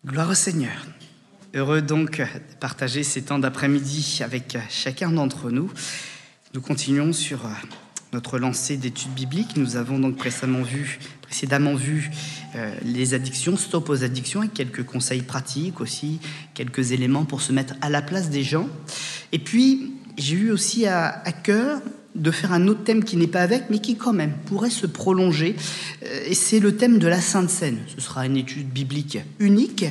Gloire au Seigneur. Heureux donc de partager ces temps d'après-midi avec chacun d'entre nous. Nous continuons sur notre lancée d'études bibliques. Nous avons donc précédemment vu les addictions, stop aux addictions, avec quelques conseils pratiques aussi, quelques éléments pour se mettre à la place des gens. Et puis, j'ai eu aussi à cœur de faire un autre thème qui n'est pas avec, mais qui quand même pourrait se prolonger. Et c'est le thème de la Sainte Seine. Ce sera une étude biblique unique,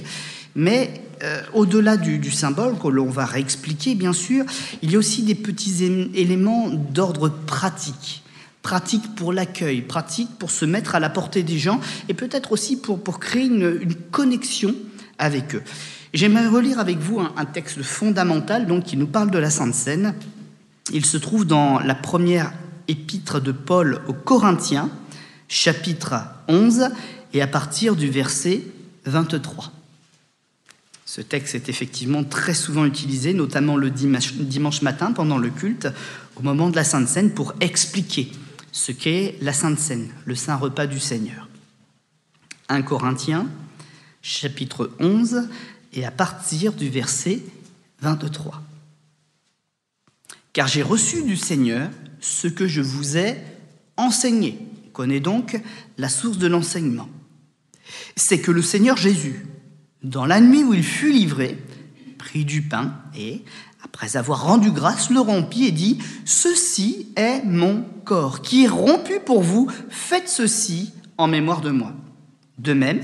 mais au-delà du symbole que l'on va réexpliquer, bien sûr, il y a aussi des petits éléments d'ordre pratique. Pratique pour l'accueil, pratique pour se mettre à la portée des gens, et peut-être aussi pour créer une connexion avec eux. J'aimerais relire avec vous un texte fondamental donc, qui nous parle de la Sainte Seine. Il se trouve dans la première épître de Paul aux Corinthiens, chapitre 11, et à partir du verset 23. Ce texte est effectivement très souvent utilisé, notamment le dimanche matin pendant le culte, au moment de la Sainte Seine, pour expliquer ce qu'est la Sainte Seine, le Saint Repas du Seigneur. 1 Corinthiens, chapitre 11, et à partir du verset 23. Car j'ai reçu du Seigneur ce que je vous ai enseigné. On connaît donc la source de l'enseignement. C'est que le Seigneur Jésus, dans la nuit où il fut livré, prit du pain et, après avoir rendu grâce, le rompit et dit « Ceci est mon corps, qui est rompu pour vous, faites ceci en mémoire de moi. » De même,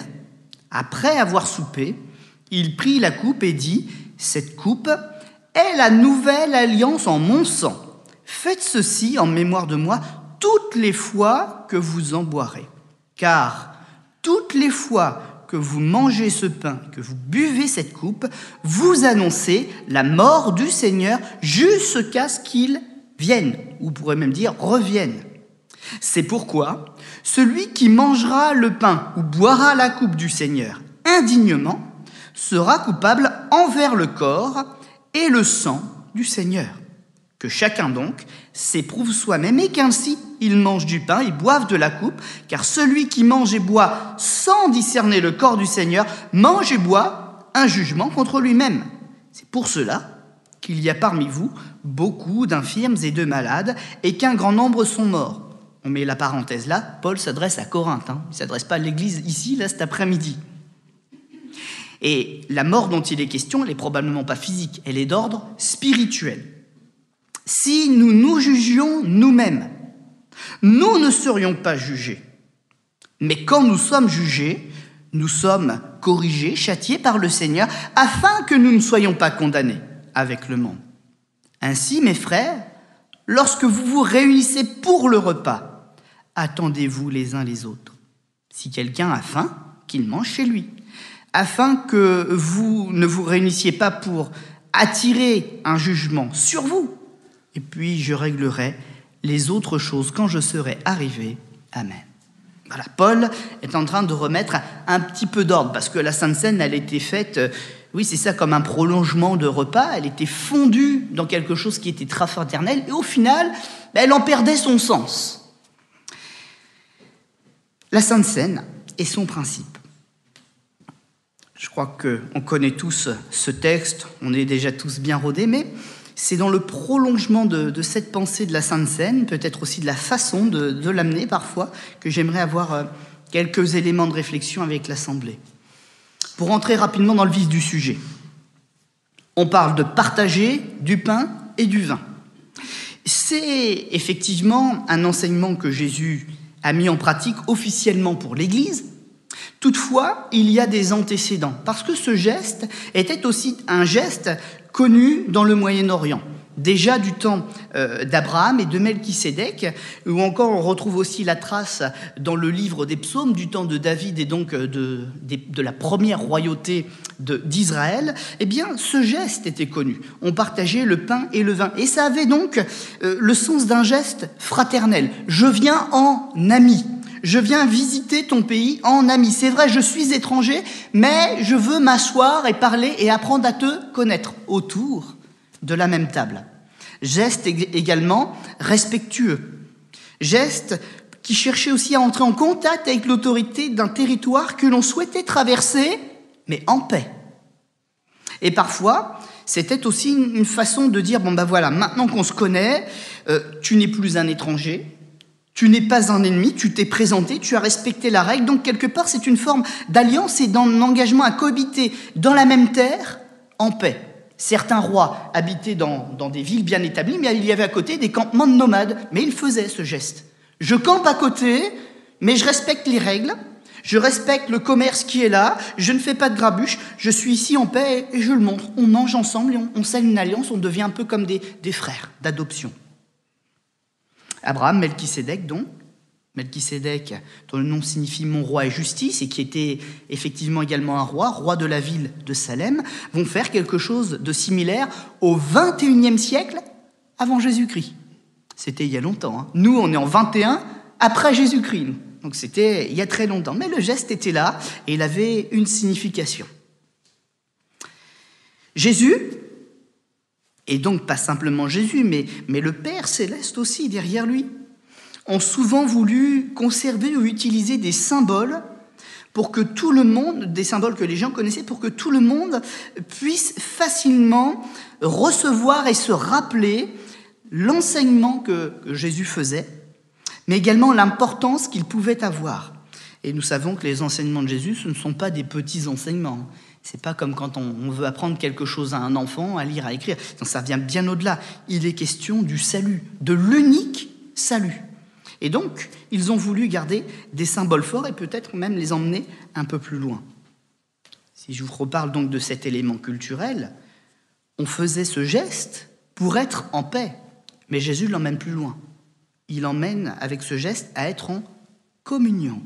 après avoir soupé, il prit la coupe et dit « Cette coupe est la nouvelle alliance en mon sang. Faites ceci en mémoire de moi toutes les fois que vous en boirez. Car toutes les fois que vous mangez ce pain, que vous buvez cette coupe, vous annoncez la mort du Seigneur jusqu'à ce qu'il vienne, ou on pourrait même dire revienne. C'est pourquoi celui qui mangera le pain ou boira la coupe du Seigneur indignement sera coupable envers le corps et le sang du Seigneur. Que chacun donc s'éprouve soi-même et qu'ainsi il mange du pain et boive de la coupe, car celui qui mange et boit sans discerner le corps du Seigneur mange et boit un jugement contre lui-même. C'est pour cela qu'il y a parmi vous beaucoup d'infirmes et de malades et qu'un grand nombre sont morts. On met la parenthèse là, Paul s'adresse à Corinthe, il ne s'adresse pas à l'église ici, là cet après-midi. Et la mort dont il est question, elle n'est probablement pas physique, elle est d'ordre spirituel. Si nous nous jugions nous-mêmes, nous ne serions pas jugés. Mais quand nous sommes jugés, nous sommes corrigés, châtiés par le Seigneur, afin que nous ne soyons pas condamnés avec le monde. Ainsi, mes frères, lorsque vous vous réunissez pour le repas, attendez-vous les uns les autres. Si quelqu'un a faim, qu'il mange chez lui, afin que vous ne vous réunissiez pas pour attirer un jugement sur vous. Et puis je réglerai les autres choses quand je serai arrivé. Amen. Voilà, Paul est en train de remettre un petit peu d'ordre, parce que la Sainte Seine, elle était faite, oui c'est ça, comme un prolongement de repas, elle était fondue dans quelque chose qui était très fraternel, et au final, elle en perdait son sens. La Sainte Seine et son principe. Je crois qu'on connaît tous ce texte, on est déjà tous bien rodés, mais c'est dans le prolongement de cette pensée de la Sainte Seine, peut-être aussi de la façon de l'amener parfois, que j'aimerais avoir quelques éléments de réflexion avec l'Assemblée. Pour entrer rapidement dans le vif du sujet, on parle de partager du pain et du vin. C'est effectivement un enseignement que Jésus a mis en pratique officiellement pour l'Église. Toutefois, il y a des antécédents, parce que ce geste était aussi un geste connu dans le Moyen-Orient, déjà du temps d'Abraham et de Melchisédek, ou encore on retrouve aussi la trace dans le livre des psaumes du temps de David et donc de la première royauté d'Israël. Eh bien, ce geste était connu. On partageait le pain et le vin. Et ça avait donc le sens d'un geste fraternel. Je viens en ami. Je viens visiter ton pays en ami. C'est vrai, je suis étranger, mais je veux m'asseoir et parler et apprendre à te connaître autour de la même table. Geste également respectueux. Geste qui cherchait aussi à entrer en contact avec l'autorité d'un territoire que l'on souhaitait traverser mais en paix. Et parfois, c'était aussi une façon de dire, bon ben voilà, maintenant qu'on se connaît, tu n'es plus un étranger, tu n'es pas un ennemi, tu t'es présenté, tu as respecté la règle, donc quelque part c'est une forme d'alliance et d'un engagement à cohabiter dans la même terre, en paix. Certains rois habitaient dans des villes bien établies, mais il y avait à côté des campements de nomades, mais ils faisaient ce geste. Je campe à côté, mais je respecte les règles, je respecte le commerce qui est là, je ne fais pas de grabuge, je suis ici en paix et je le montre. On mange ensemble et on scelle une alliance, on devient un peu comme des frères d'adoption. Abraham, Melchisédek donc, Melchisédek, dont le nom signifie mon roi et justice, et qui était effectivement également un roi de la ville de Salem, vont faire quelque chose de similaire au XXIe siècle avant Jésus-Christ. C'était il y a longtemps. Hein. Nous, on est en 21 après Jésus-Christ. Donc c'était il y a très longtemps. Mais le geste était là et il avait une signification. Jésus, et donc pas simplement Jésus, mais le Père céleste aussi derrière lui, ont souvent voulu conserver ou utiliser des symboles pour que tout le monde, des symboles que les gens connaissaient, pour que tout le monde puisse facilement recevoir et se rappeler l'enseignement que Jésus faisait, mais également l'importance qu'il pouvait avoir. Et nous savons que les enseignements de Jésus, ce ne sont pas des petits enseignements. C'est pas comme quand on veut apprendre quelque chose à un enfant, à lire, à écrire. Non, ça vient bien au-delà. Il est question du salut, de l'unique salut. Et donc, ils ont voulu garder des symboles forts et peut-être même les emmener un peu plus loin. Si je vous reparle donc de cet élément culturel, on faisait ce geste pour être en paix. Mais Jésus l'emmène plus loin. Il emmène avec ce geste à être en communion,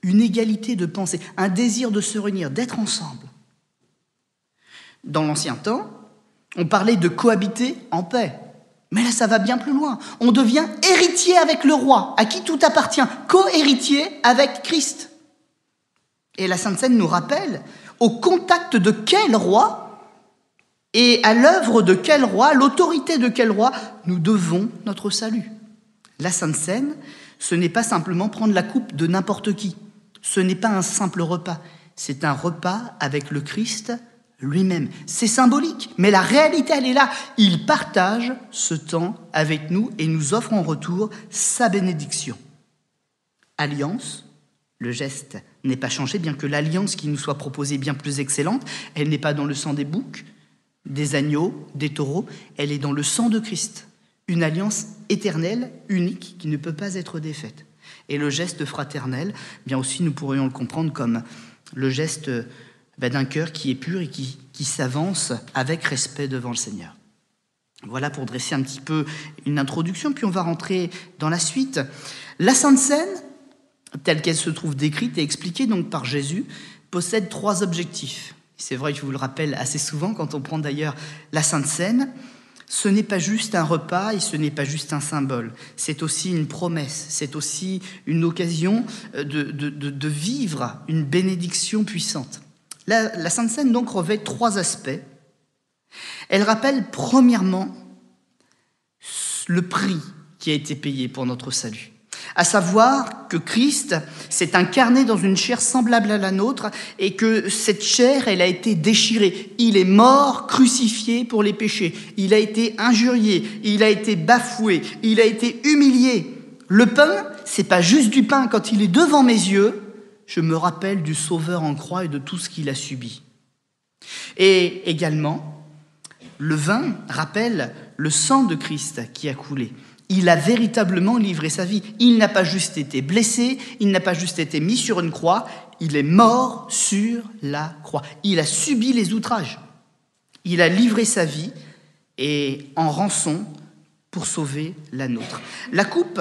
une égalité de pensée, un désir de se réunir, d'être ensemble. Dans l'ancien temps, on parlait de cohabiter en paix. Mais là, ça va bien plus loin. On devient héritier avec le roi, à qui tout appartient, co-héritier avec Christ. Et la Sainte Seine nous rappelle au contact de quel roi et à l'œuvre de quel roi, l'autorité de quel roi, nous devons notre salut. La Sainte Seine, ce n'est pas simplement prendre la coupe de n'importe qui. Ce n'est pas un simple repas. C'est un repas avec le Christ lui-même. C'est symbolique, mais la réalité, elle est là. Il partage ce temps avec nous et nous offre en retour sa bénédiction. Alliance, le geste n'est pas changé, bien que l'alliance qui nous soit proposée est bien plus excellente. Elle n'est pas dans le sang des boucs, des agneaux, des taureaux. Elle est dans le sang de Christ. Une alliance éternelle, unique, qui ne peut pas être défaite. Et le geste fraternel, bien aussi, nous pourrions le comprendre comme le geste d'un cœur qui est pur et qui s'avance avec respect devant le Seigneur. Voilà pour dresser un petit peu une introduction, puis on va rentrer dans la suite. La Sainte Seine, telle qu'elle se trouve décrite et expliquée donc par Jésus, possède 3 objectifs. C'est vrai que je vous le rappelle assez souvent quand on prend d'ailleurs la Sainte Seine. Ce n'est pas juste un repas et ce n'est pas juste un symbole. C'est aussi une promesse, c'est aussi une occasion de vivre une bénédiction puissante. La Sainte Seine donc revêt 3 aspects. Elle rappelle premièrement le prix qui a été payé pour notre salut. À savoir que Christ s'est incarné dans une chair semblable à la nôtre et que cette chair, elle a été déchirée. Il est mort, crucifié pour les péchés. Il a été injurié, il a été bafoué, il a été humilié. Le pain, c'est pas juste du pain. Quand il est devant mes yeux, je me rappelle du Sauveur en croix et de tout ce qu'il a subi. Et également, le vin rappelle le sang de Christ qui a coulé. Il a véritablement livré sa vie. Il n'a pas juste été blessé, il n'a pas juste été mis sur une croix, il est mort sur la croix. Il a subi les outrages. Il a livré sa vie et en rançon pour sauver la nôtre. La coupe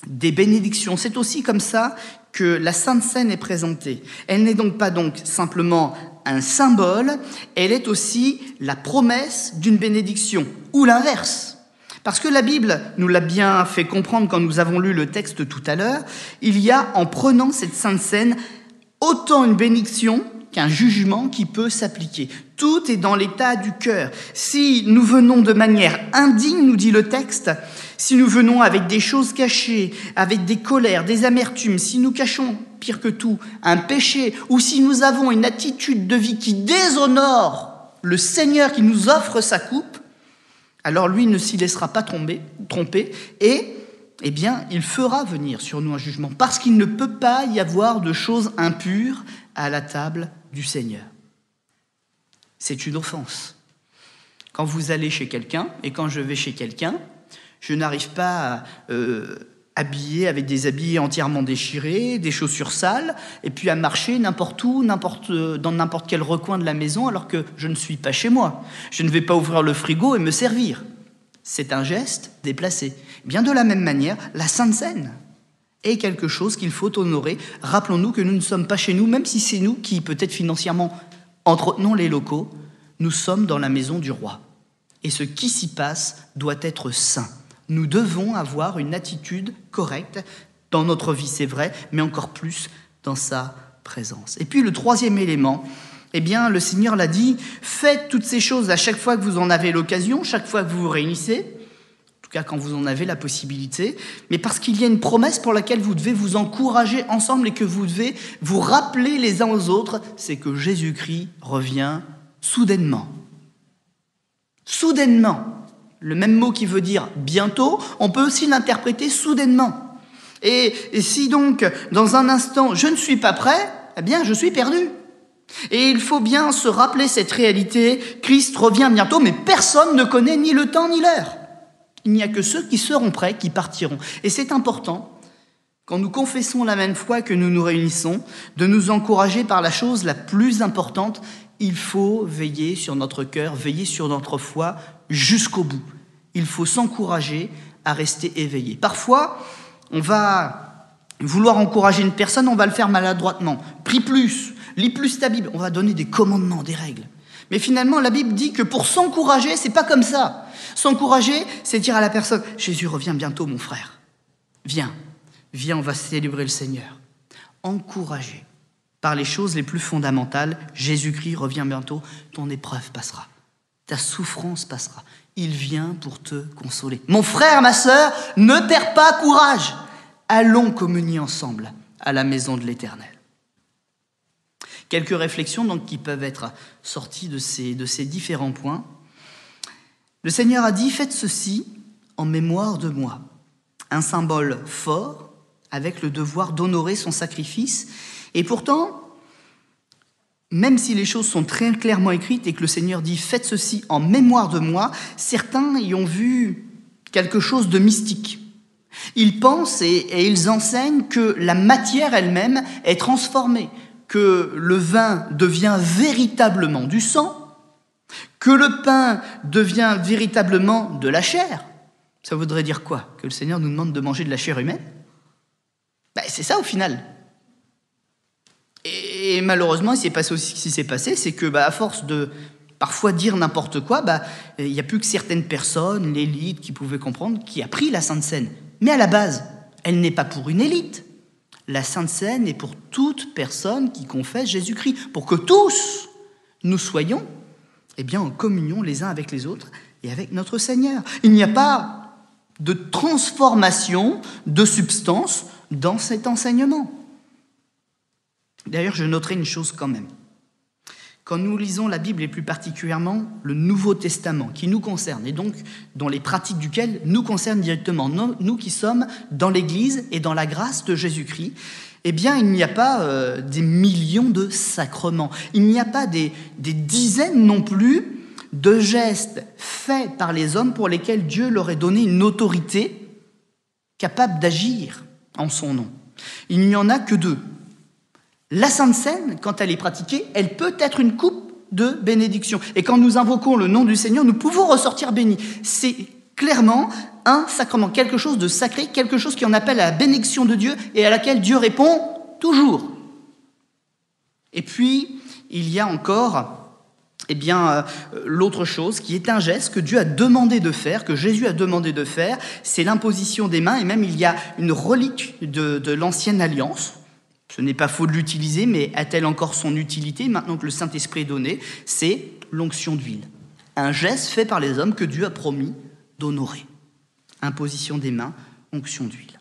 des bénédictions, c'est aussi comme ça que la Sainte Seine est présentée. Elle n'est donc pas simplement un symbole, elle est aussi la promesse d'une bénédiction, ou l'inverse. Parce que la Bible nous l'a bien fait comprendre quand nous avons lu le texte tout à l'heure, il y a, en prenant cette Sainte Seine, autant une bénédiction qu'un jugement qui peut s'appliquer. Tout est dans l'état du cœur. Si nous venons de manière indigne, nous dit le texte, si nous venons avec des choses cachées, avec des colères, des amertumes, si nous cachons pire que tout, un péché, ou si nous avons une attitude de vie qui déshonore le Seigneur qui nous offre sa coupe, alors lui ne s'y laissera pas tromper et eh bien, il fera venir sur nous un jugement, parce qu'il ne peut pas y avoir de choses impures à la table du Seigneur. C'est une offense. Quand vous allez chez quelqu'un, et quand je vais chez quelqu'un, je n'arrive pas à habiller avec des habits entièrement déchirés, des chaussures sales, et puis à marcher n'importe où, dans n'importe quel recoin de la maison, alors que je ne suis pas chez moi. Je ne vais pas ouvrir le frigo et me servir. C'est un geste déplacé. Bien de la même manière, la Sainte Seine est quelque chose qu'il faut honorer. Rappelons-nous que nous ne sommes pas chez nous, même si c'est nous qui, peut-être financièrement, entretenons les locaux, nous sommes dans la maison du roi. Et ce qui s'y passe doit être saint. Nous devons avoir une attitude correcte dans notre vie, c'est vrai, mais encore plus dans sa présence. Et puis le troisième élément, eh bien, le Seigneur l'a dit, faites toutes ces choses à chaque fois que vous en avez l'occasion, chaque fois que vous vous réunissez, en tout cas quand vous en avez la possibilité, mais parce qu'il y a une promesse pour laquelle vous devez vous encourager ensemble et que vous devez vous rappeler les uns aux autres, c'est que Jésus-Christ revient soudainement. Soudainement. Le même mot qui veut dire bientôt, on peut aussi l'interpréter soudainement. Et si donc, dans un instant, je ne suis pas prêt, eh bien, je suis perdu. Et il faut bien se rappeler cette réalité, Christ revient bientôt, mais personne ne connaît ni le temps ni l'heure. Il n'y a que ceux qui seront prêts qui partiront. Et c'est important, quand nous confessons la même foi que nous nous réunissons, de nous encourager par la chose la plus importante. Il faut veiller sur notre cœur, veiller sur notre foi jusqu'au bout. Il faut s'encourager à rester éveillé. Parfois, on va vouloir encourager une personne, on va le faire maladroitement. Prie plus, lis plus ta Bible. On va donner des commandements, des règles. Mais finalement, la Bible dit que pour s'encourager, c'est pas comme ça. S'encourager, c'est dire à la personne, Jésus revient bientôt, mon frère. Viens, on va célébrer le Seigneur. Encourager. Par les choses les plus fondamentales, Jésus-Christ revient bientôt, ton épreuve passera, ta souffrance passera. Il vient pour te consoler. Mon frère, ma sœur, ne perds pas courage. Allons communier ensemble à la maison de l'Éternel. Quelques réflexions donc qui peuvent être sorties de ces différents points. Le Seigneur a dit, faites ceci en mémoire de moi. Un symbole fort avec le devoir d'honorer son sacrifice. Et pourtant, même si les choses sont très clairement écrites et que le Seigneur dit « Faites ceci en mémoire de moi », certains y ont vu quelque chose de mystique. Ils pensent et ils enseignent que la matière elle-même est transformée, que le vin devient véritablement du sang, que le pain devient véritablement de la chair. Ça voudrait dire quoi? Que le Seigneur nous demande de manger de la chair humaine? C'est ça au final. Et malheureusement, il s'est passé aussi ce qui s'est passé, c'est que à force de parfois dire n'importe quoi, il n'y a plus que certaines personnes, l'élite qui pouvaient comprendre, qui a pris la Sainte Seine. Mais à la base, elle n'est pas pour une élite. La Sainte Seine est pour toute personne qui confesse Jésus-Christ, pour que tous nous soyons en communion les uns avec les autres et avec notre Seigneur. Il n'y a pas de transformation de substance dans cet enseignement. D'ailleurs, je noterai une chose quand même. Quand nous lisons la Bible, et plus particulièrement le Nouveau Testament, qui nous concerne, et donc dont les pratiques duquel nous concernent directement, nous qui sommes dans l'Église et dans la grâce de Jésus-Christ, il n'y a pas des millions de sacrements. Il n'y a pas des dizaines non plus de gestes faits par les hommes pour lesquels Dieu leur ait donné une autorité capable d'agir en son nom. Il n'y en a que 2. La Sainte Seine, quand elle est pratiquée, elle peut être une coupe de bénédiction. Et quand nous invoquons le nom du Seigneur, nous pouvons ressortir bénis. C'est clairement un sacrement, quelque chose de sacré, quelque chose qui en appelle à la bénédiction de Dieu et à laquelle Dieu répond toujours. Et puis, il y a encore l'autre chose qui est un geste que Dieu a demandé de faire, que Jésus a demandé de faire, c'est l'imposition des mains. Et même, il y a une relique de l'ancienne alliance. Ce n'est pas faux de l'utiliser, mais a-t-elle encore son utilité maintenant que le Saint-Esprit est donné? C'est l'onction d'huile. Un geste fait par les hommes que Dieu a promis d'honorer. Imposition des mains, onction d'huile.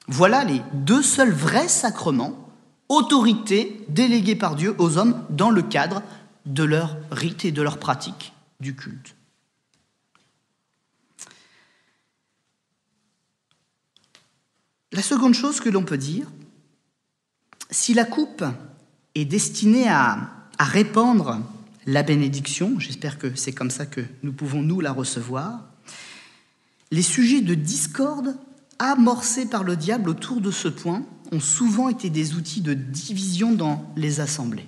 Voilà les deux seuls vrais sacrements, autorités déléguées par Dieu aux hommes dans le cadre de leur rite et de leur pratique du culte. La seconde chose que l'on peut dire, si la coupe est destinée à répandre la bénédiction, j'espère que c'est comme ça que nous pouvons nous la recevoir, les sujets de discorde amorcés par le diable autour de ce point ont souvent été des outils de division dans les assemblées.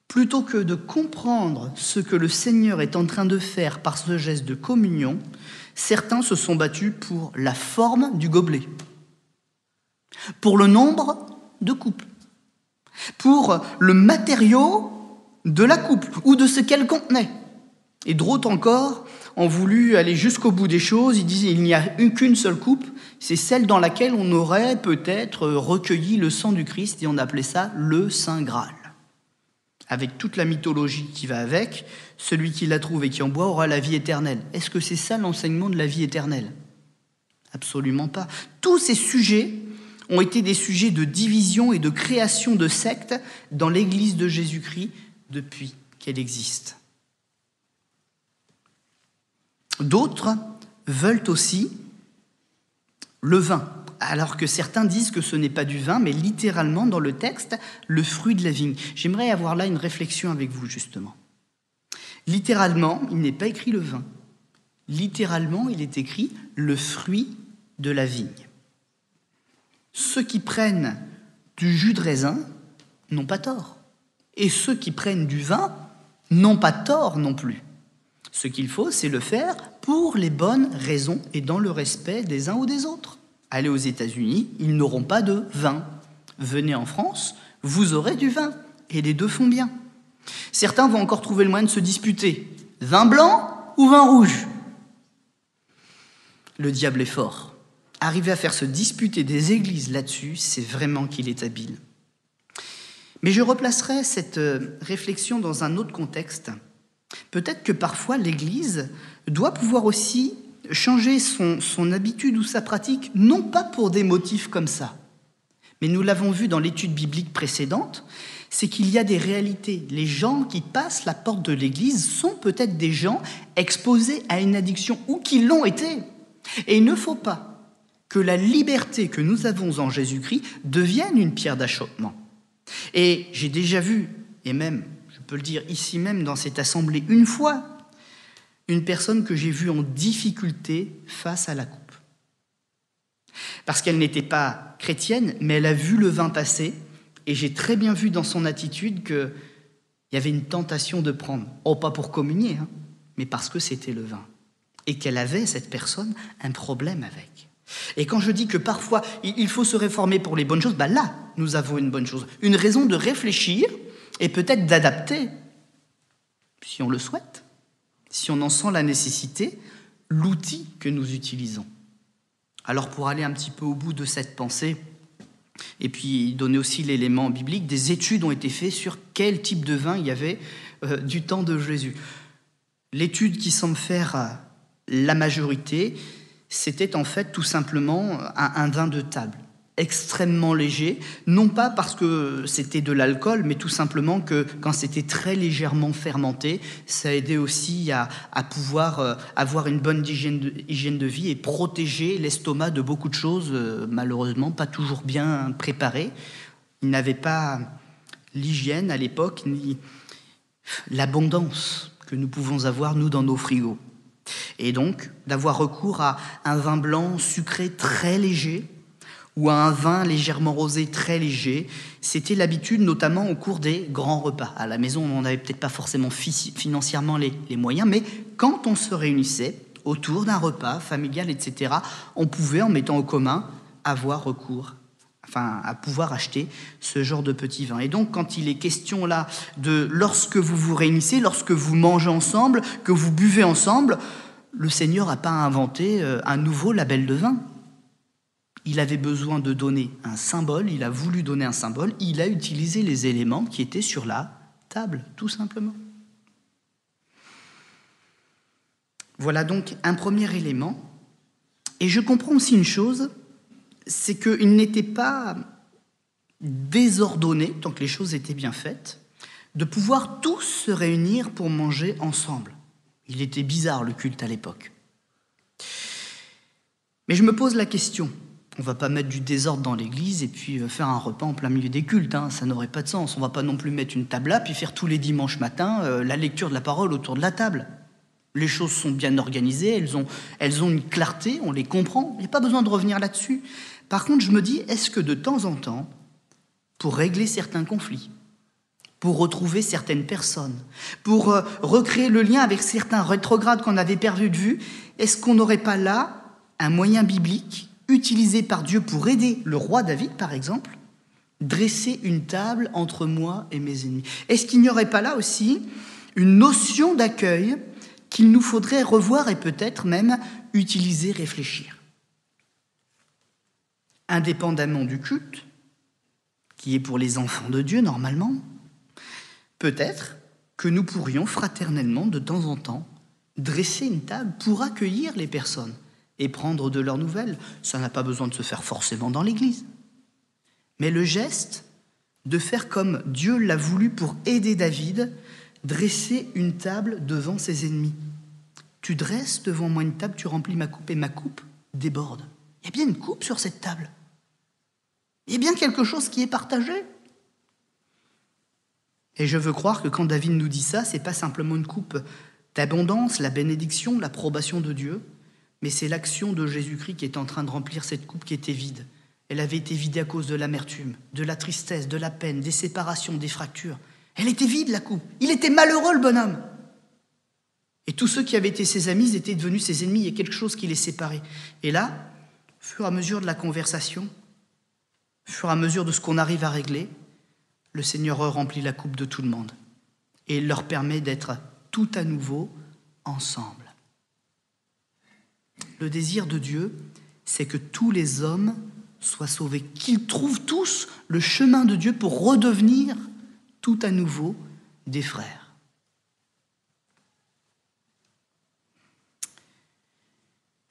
Plutôt que de comprendre ce que le Seigneur est en train de faire par ce geste de communion, certains se sont battus pour la forme du gobelet, pour le nombre de coupes, pour le matériau de la coupe ou de ce qu'elle contenait. Et d'autres encore ont voulu aller jusqu'au bout des choses. Ils disaient qu'il n'y a qu'une seule coupe, c'est celle dans laquelle on aurait peut-être recueilli le sang du Christ, et on appelait ça le Saint Graal. Avec toute la mythologie qui va avec, celui qui la trouve et qui en boit aura la vie éternelle. Est-ce que c'est ça l'enseignement de la vie éternelle ? Absolument pas. Tous ces sujets ont été des sujets de division et de création de sectes dans l'Église de Jésus-Christ depuis qu'elle existe. D'autres veulent aussi le vin, alors que certains disent que ce n'est pas du vin, mais littéralement dans le texte, le fruit de la vigne. J'aimerais avoir là une réflexion avec vous, justement. Littéralement, il n'est pas écrit le vin. Littéralement, il est écrit le fruit de la vigne. Ceux qui prennent du jus de raisin n'ont pas tort. Et ceux qui prennent du vin n'ont pas tort non plus. Ce qu'il faut, c'est le faire pour les bonnes raisons et dans le respect des uns ou des autres. Allez aux États-Unis, ils n'auront pas de vin. Venez en France, vous aurez du vin. Et les deux font bien. Certains vont encore trouver le moyen de se disputer. Vin blanc ou vin rouge ? Le diable est fort. Arriver à faire se disputer des églises là-dessus, c'est vraiment qu'il est habile. Mais je replacerai cette réflexion dans un autre contexte. Peut-être que parfois l'Église doit pouvoir aussi changer son habitude ou sa pratique, non pas pour des motifs comme ça, mais nous l'avons vu dans l'étude biblique précédente, c'est qu'il y a des réalités. Les gens qui passent la porte de l'Église sont peut-être des gens exposés à une addiction ou qui l'ont été. Et il ne faut pas que la liberté que nous avons en Jésus-Christ devienne une pierre d'achoppement. Et j'ai déjà vu, et même, je peux le dire ici même dans cette assemblée, une fois, une personne que j'ai vue en difficulté face à la coupe. Parce qu'elle n'était pas chrétienne, mais elle a vu le vin passer, et j'ai très bien vu dans son attitude qu'il y avait une tentation de prendre, pas pour communier, mais parce que c'était le vin. Et qu'elle avait, cette personne, un problème avec. Et quand je dis que parfois, il faut se réformer pour les bonnes choses, là, nous avons une bonne chose. Une raison de réfléchir et peut-être d'adapter, si on le souhaite, si on en sent la nécessité, l'outil que nous utilisons. Alors pour aller un petit peu au bout de cette pensée, et puis donner aussi l'élément biblique, des études ont été faites sur quel type de vin il y avait du temps de Jésus. L'étude qui semble faire la majorité, c'était en fait tout simplement un vin de table, extrêmement léger, non pas parce que c'était de l'alcool, mais tout simplement que quand c'était très légèrement fermenté, ça aidait aussi à pouvoir avoir une bonne hygiène de vie et protéger l'estomac de beaucoup de choses, malheureusement pas toujours bien préparées. Il n'avait pas l'hygiène à l'époque, ni l'abondance que nous pouvons avoir, nous, dans nos frigos. Et donc, d'avoir recours à un vin blanc sucré très léger ou à un vin légèrement rosé très léger, c'était l'habitude notamment au cours des grands repas. À la maison, on n'avait peut-être pas forcément financièrement les moyens, mais quand on se réunissait autour d'un repas familial, etc., on pouvait, en mettant au commun, avoir recours à pouvoir acheter ce genre de petit vin. Et donc, quand il est question là de lorsque vous vous réunissez, lorsque vous mangez ensemble, que vous buvez ensemble, le Seigneur n'a pas inventé un nouveau label de vin. Il avait besoin de donner un symbole, il a voulu donner un symbole, il a utilisé les éléments qui étaient sur la table, tout simplement. Voilà donc un premier élément. Et je comprends aussi une chose, c'est qu'il n'était pas désordonné, tant que les choses étaient bien faites, de pouvoir tous se réunir pour manger ensemble. Il était bizarre le culte à l'époque. Mais je me pose la question, on ne va pas mettre du désordre dans l'église et puis faire un repas en plein milieu des cultes, ça n'aurait pas de sens. On ne va pas non plus mettre une table là, puis faire tous les dimanches matins la lecture de la parole autour de la table. Les choses sont bien organisées, elles ont une clarté, on les comprend, il n'y a pas besoin de revenir là-dessus. Par contre, je me dis, est-ce que de temps en temps, pour régler certains conflits, pour retrouver certaines personnes, pour recréer le lien avec certains rétrogrades qu'on avait perdus de vue, est-ce qu'on n'aurait pas là un moyen biblique utilisé par Dieu pour aider le roi David, par exemple, dresser une table entre moi et mes ennemis? Est-ce qu'il n'y aurait pas là aussi une notion d'accueil qu'il nous faudrait revoir et peut-être même utiliser, réfléchir? Indépendamment du culte, qui est pour les enfants de Dieu normalement, peut-être que nous pourrions fraternellement, de temps en temps, dresser une table pour accueillir les personnes et prendre de leurs nouvelles. Ça n'a pas besoin de se faire forcément dans l'église. Mais le geste de faire comme Dieu l'a voulu pour aider David, dresser une table devant ses ennemis. Tu dresses devant moi une table, tu remplis ma coupe et ma coupe déborde. Il y a bien une coupe sur cette table. Il y a bien quelque chose qui est partagé. Et je veux croire que quand David nous dit ça, c'est pas simplement une coupe d'abondance, la bénédiction, l'approbation de Dieu, mais c'est l'action de Jésus-Christ qui est en train de remplir cette coupe qui était vide. Elle avait été vidée à cause de l'amertume, de la tristesse, de la peine, des séparations, des fractures. Elle était vide, la coupe. Il était malheureux, le bonhomme. Et tous ceux qui avaient été ses amis, ils étaient devenus ses ennemis. Il y a quelque chose qui les séparait. Et là, au fur et à mesure de la conversation, au fur et à mesure de ce qu'on arrive à régler, le Seigneur remplit la coupe de tout le monde. Et il leur permet d'être tout à nouveau ensemble. Le désir de Dieu, c'est que tous les hommes soient sauvés, qu'ils trouvent tous le chemin de Dieu pour redevenir tout à nouveau des frères.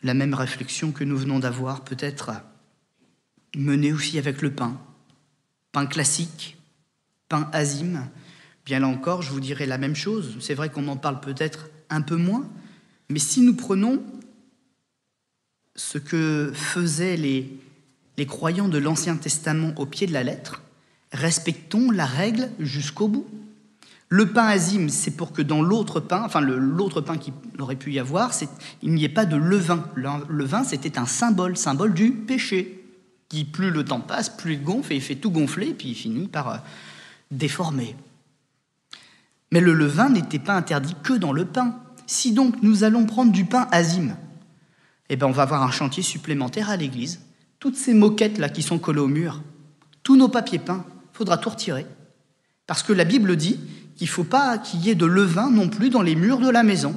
La même réflexion que nous venons d'avoir peut être menée aussi avec le pain. Pain classique, pain azime. Bien là encore, je vous dirai la même chose. C'est vrai qu'on en parle peut-être un peu moins, mais si nous prenons ce que faisaient les croyants de l'Ancien Testament au pied de la lettre, respectons la règle jusqu'au bout. Le pain azime, c'est pour que dans l'autre pain, l'autre pain qu'il aurait pu y avoir, il n'y ait pas de levain. Le vin, c'était un symbole du péché, qui plus le temps passe, plus il gonfle, et il fait tout gonfler, et puis il finit par déformer. Mais le levain n'était pas interdit que dans le pain. Si donc nous allons prendre du pain azime, on va avoir un chantier supplémentaire à l'église. Toutes ces moquettes-là qui sont collées au mur, tous nos papiers peints, il faudra tout retirer. Parce que la Bible dit qu'il ne faut pas qu'il y ait de levain non plus dans les murs de la maison.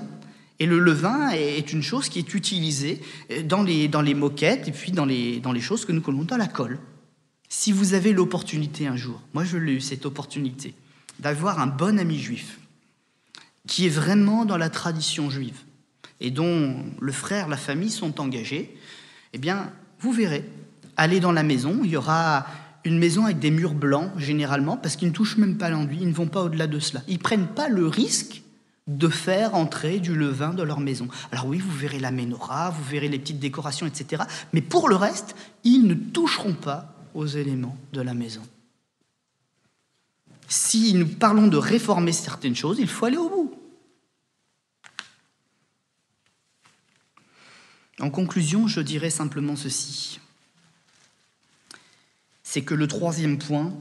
Et le levain est une chose qui est utilisée dans les moquettes et puis dans les choses que nous collons dans la colle. Si vous avez l'opportunité un jour, moi je l'ai eu cette opportunité, d'avoir un bon ami juif qui est vraiment dans la tradition juive et dont le frère, la famille sont engagés, vous verrez, allez dans la maison, il y aura une maison avec des murs blancs, généralement, parce qu'ils ne touchent même pas l'enduit, ils ne vont pas au-delà de cela. Ils ne prennent pas le risque de faire entrer du levain dans leur maison. Alors oui, vous verrez la menorah, vous verrez les petites décorations, etc. Mais pour le reste, ils ne toucheront pas aux éléments de la maison. Si nous parlons de réformer certaines choses, il faut aller au bout. En conclusion, je dirais simplement ceci. C'est que le troisième point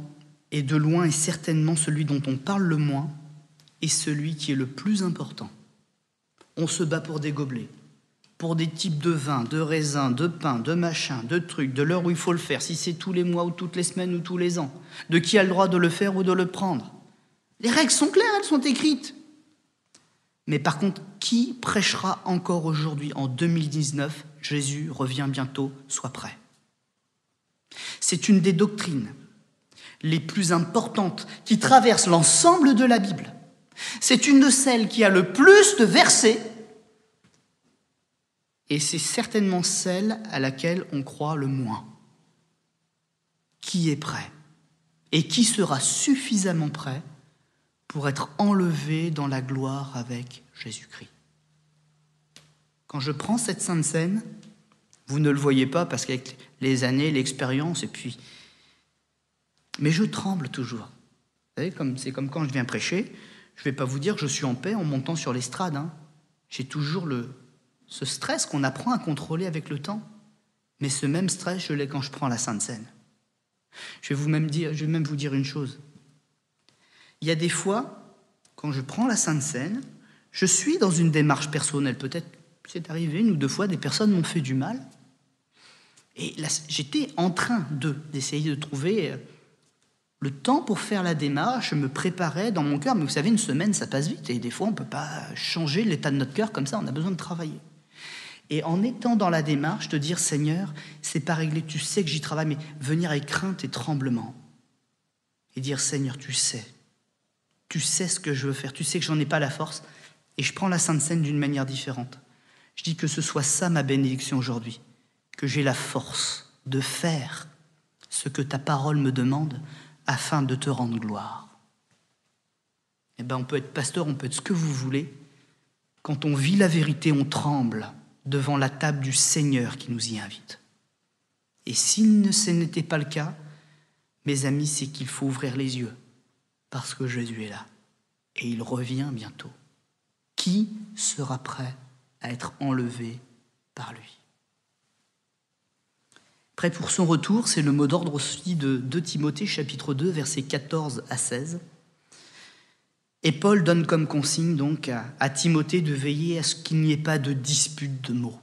est de loin et certainement celui dont on parle le moins et celui qui est le plus important. On se bat pour des gobelets, pour des types de vin, de raisins, de pain, de machin, de trucs, de l'heure où il faut le faire, si c'est tous les mois ou toutes les semaines ou tous les ans, de qui a le droit de le faire ou de le prendre. Les règles sont claires, elles sont écrites. Mais par contre, qui prêchera encore aujourd'hui, en 2019, Jésus revient bientôt, sois prêt? C'est une des doctrines les plus importantes qui traversent l'ensemble de la Bible. C'est une de celles qui a le plus de versets et c'est certainement celle à laquelle on croit le moins. qui est prêt et qui sera suffisamment prêt pour être enlevé dans la gloire avec Jésus-Christ. Quand je prends cette Sainte Seine, vous ne le voyez pas parce qu'avec les années, l'expérience, mais je tremble toujours. Vous savez, c'est comme quand je viens prêcher, je ne vais pas vous dire que je suis en paix en montant sur l'estrade. J'ai toujours ce stress qu'on apprend à contrôler avec le temps. Mais ce même stress, je l'ai quand je prends la Sainte Seine. Je vais même vous dire une chose. Il y a des fois, quand je prends la Sainte Seine, je suis dans une démarche personnelle. Peut-être c'est arrivé 1 ou 2 fois, des personnes m'ont fait du mal. Et là, j'étais en train d'essayer de trouver le temps pour faire la démarche. Je me préparais dans mon cœur. Mais vous savez, 1 semaine, ça passe vite. Et des fois, on ne peut pas changer l'état de notre cœur comme ça. On a besoin de travailler. Et en étant dans la démarche, de dire, Seigneur, c'est pas réglé, tu sais que j'y travaille, mais venir avec crainte et tremblement. Et dire, Seigneur, tu sais ce que je veux faire, tu sais que j'en ai pas la force. Et je prends la Sainte Seine d'une manière différente. Je dis que ce soit ça ma bénédiction aujourd'hui, que j'ai la force de faire ce que ta parole me demande afin de te rendre gloire. On peut être pasteur, on peut être ce que vous voulez. Quand on vit la vérité, on tremble devant la table du Seigneur qui nous y invite. Et si ce n'était pas le cas, mes amis, c'est qu'il faut ouvrir les yeux, parce que Jésus est là, et il revient bientôt. Qui sera prêt à être enlevé par lui? Prêt pour son retour, c'est le mot d'ordre aussi de 2 Timothée, chapitre 2, versets 14 à 16. Et Paul donne comme consigne donc à Timothée de veiller à ce qu'il n'y ait pas de dispute de mots.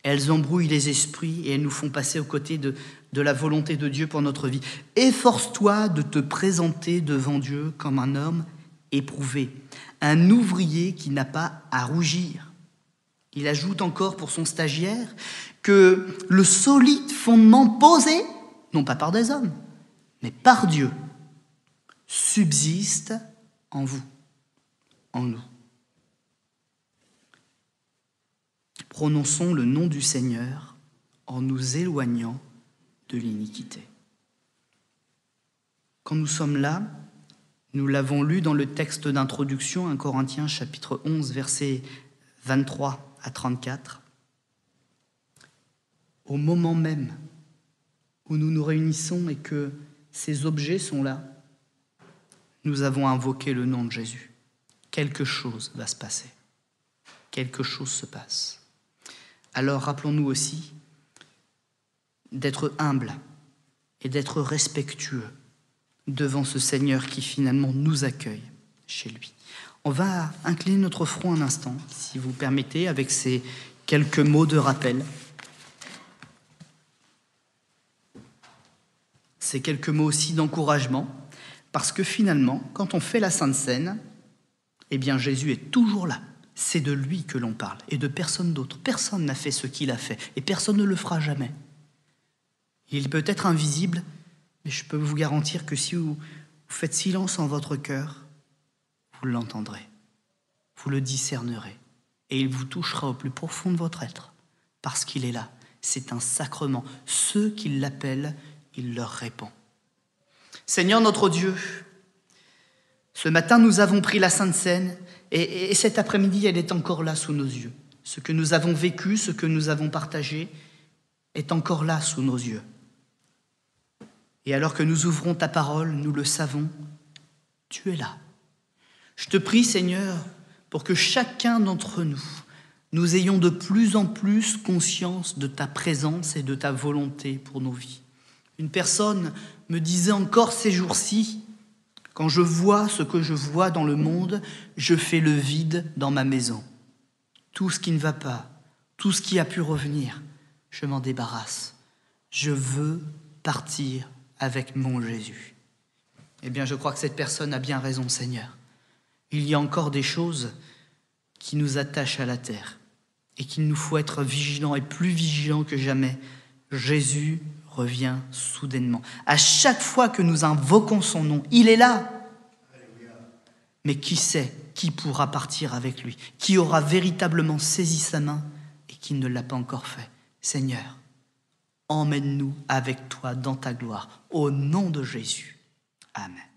Elles embrouillent les esprits et elles nous font passer aux côtés de la volonté de Dieu pour notre vie. Efforce-toi de te présenter devant Dieu comme un homme éprouvé, un ouvrier qui n'a pas à rougir. Il ajoute encore pour son stagiaire que le solide fondement posé, non pas par des hommes, mais par Dieu, subsiste en vous, en nous. Prononçons le nom du Seigneur en nous éloignant de l'iniquité. Quand nous sommes là, nous l'avons lu dans le texte d'introduction, 1 Corinthiens chapitre 11, versets 23 à 34. Au moment même où nous nous réunissons et que ces objets sont là, nous avons invoqué le nom de Jésus. Quelque chose va se passer. Quelque chose se passe. Alors rappelons-nous aussi d'être humble et d'être respectueux devant ce Seigneur qui finalement nous accueille chez lui. On va incliner notre front un instant, si vous permettez, avec ces quelques mots de rappel. Ces quelques mots aussi d'encouragement, parce que finalement, quand on fait la Sainte Seine, eh bien Jésus est toujours là. C'est de lui que l'on parle et de personne d'autre. Personne n'a fait ce qu'il a fait et personne ne le fera jamais. Il peut être invisible, mais je peux vous garantir que si vous faites silence en votre cœur, vous l'entendrez, vous le discernerez et il vous touchera au plus profond de votre être parce qu'il est là. C'est un sacrement. Ceux qui l'appellent, il leur répond. Seigneur notre Dieu, ce matin nous avons pris la Sainte Seine et cet après-midi elle est encore là sous nos yeux. Ce que nous avons vécu, ce que nous avons partagé est encore là sous nos yeux. Et alors que nous ouvrons ta parole, nous le savons, tu es là. Je te prie Seigneur pour que chacun d'entre nous ayons de plus en plus conscience de ta présence et de ta volonté pour nos vies. Une personne me disait encore ces jours-ci, quand je vois ce que je vois dans le monde, je fais le vide dans ma maison. Tout ce qui ne va pas, tout ce qui a pu revenir, je m'en débarrasse. Je veux partir avec mon Jésus. Eh bien, je crois que cette personne a bien raison, Seigneur. Il y a encore des choses qui nous attachent à la terre et qu'il nous faut être vigilants et plus vigilants que jamais. Jésus revient soudainement. À chaque fois que nous invoquons son nom, il est là. Mais qui sait qui pourra partir avec lui? Qui aura véritablement saisi sa main et qui ne l'a pas encore fait? Seigneur, emmène-nous avec toi dans ta gloire. Au nom de Jésus. Amen.